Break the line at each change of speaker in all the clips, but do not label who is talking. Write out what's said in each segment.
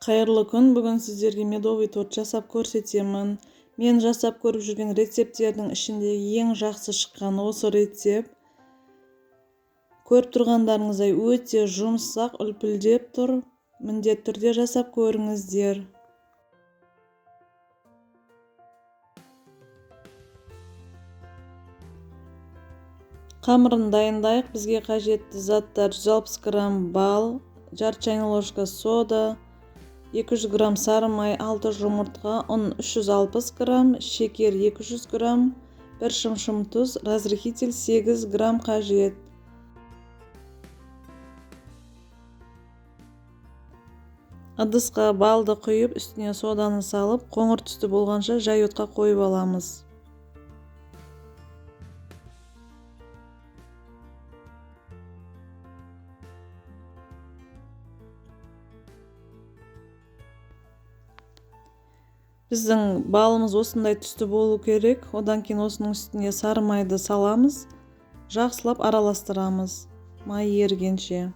Қайырлы күн, бүгін сіздерге медовый торт жасап көрсетемін. Мен жасап көріп жүрген рецепттердің ішінде ең жақсы шыққан осы рецепт. Көріп тұрғандарыңыздай өте жұмсақ, үлпілдеп тұр. Міндетті түрде жасап көріңіздер. Қамырын дайындайық. Бізге қажетті заттар: 160 грамм бал, жарты чайный ложка сода, 200 грамм сары май, 6 жұмыртқа, ұн 360 грамм, шекер 200 грамм, 1 шымшым тұз, разрыхитель 8 грамм қажет. Ыдысқа балды құйып, үстіне соданы салып, қоңыр түсті болғанша жай отқа қойып аламыз. Біздің балымыз осындай түсті болу керек. Одан кейін осының үстіне сары майды саламыз, жақсылап араластырамыз, май ергенше.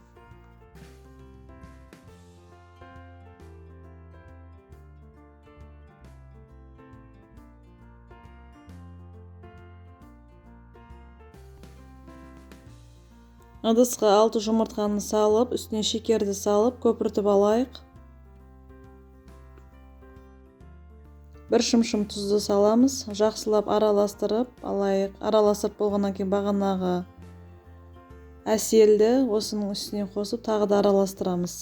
Ыдысқа 6 жұмыртқаны салып, үстіне шекерді салып, көпіртіп алайық. 1 шымшым тұзды саламыз, жақсылап араластырып алайық. Араластырып болғаннан кейін бағанағы әселді осының үстіне қосып тағы да араластырамыз.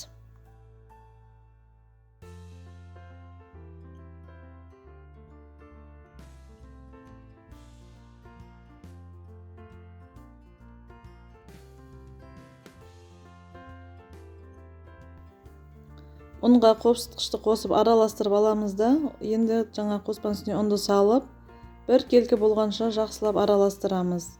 Ұнға қопсытқышты қосып араластырып аламыз да, енді жаңа қоспаның үстіне ұнды салып, бір келкі болғанша жақсылап араластырамыз.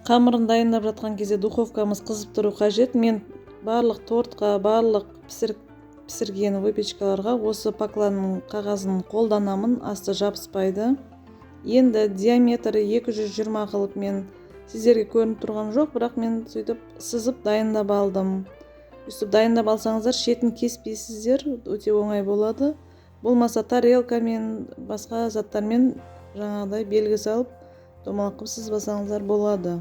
Қамырын дайындап жатқан кезде духовкамыз қызып тұру қажет. Мен барлық тортқа, барлық пісірген выпечкаларға осы покланның қағазын қолданамын, асты жабыспайды. Енді диаметрі 220 қылып мен сіздерге көрініп тұрған жоқ, бірақ мен сөйтіп сызып дайындап алдым. Өстіп дайындап алсаңыздар, шетін кеспейсіздер, өте оңай болады. Болмаса тарелкамен, басқа заттармен жаңағыдай белгі салып, домалақ қылып сызбасаңыздар болады.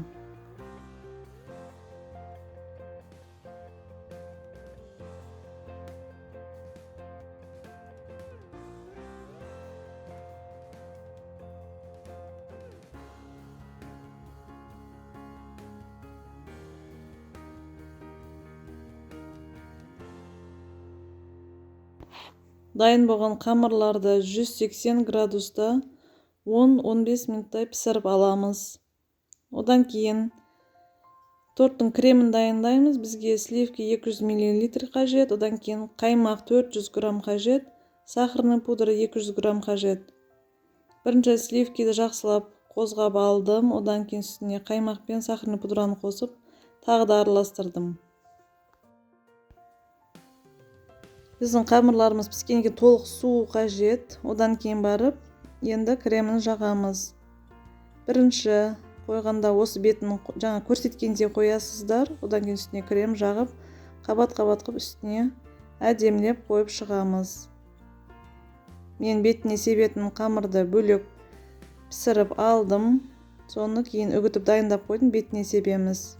Дайын болған қамырларды 180 градуста 10-15 минуттай пісіріп аламыз. Одан кейін торттың кремін дайындаймыз. Бізге сливки 200 мл қажет, одан кейін қаймақ 400 грамм қажет, сахарный пудра 200 грамм қажет. Бірінші сливкиді жақсылап қозғап алдым, одан кейін үстіне қаймақ пен сахарный пудраны қосып, тағы да араластырдым. Біздің қамырларымыз піскенге толық су қажет. Одан кейін барып, енді кремін жағамыз. Бірінші қойғанда осы бетін жаңа көрсеткенде қоясыздар. Одан кейін үстіне крем жағып, қабат-қабат қып үстіне әдемілеп қойып шығамыз. Мен бетіне себетін қамырды бөлек пісіріп алдым. Соны кейін үгітіп дайындап қойдым, бетіне себеміз.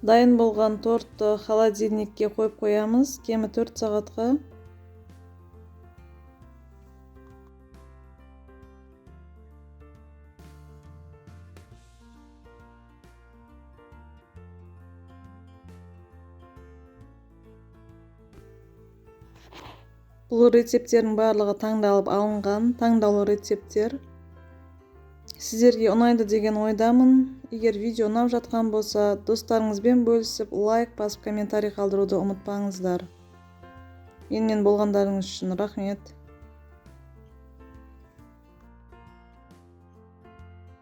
Дайын болған тортты холодильникке қойып қоямыз, кемі 4 сағатқа. Бұл рецепттердің барлығы таңдалып алынған, таңдаулы рецепттер. Сіздерге ұнайды деген ойдамын. Егер видео ұнап жатқан болса, достарыңызбен бөлісіп, лайк басып, комментарий қалдыруды ұмытпаңыздар. Менімен болғандарыңыз үшін рахмет.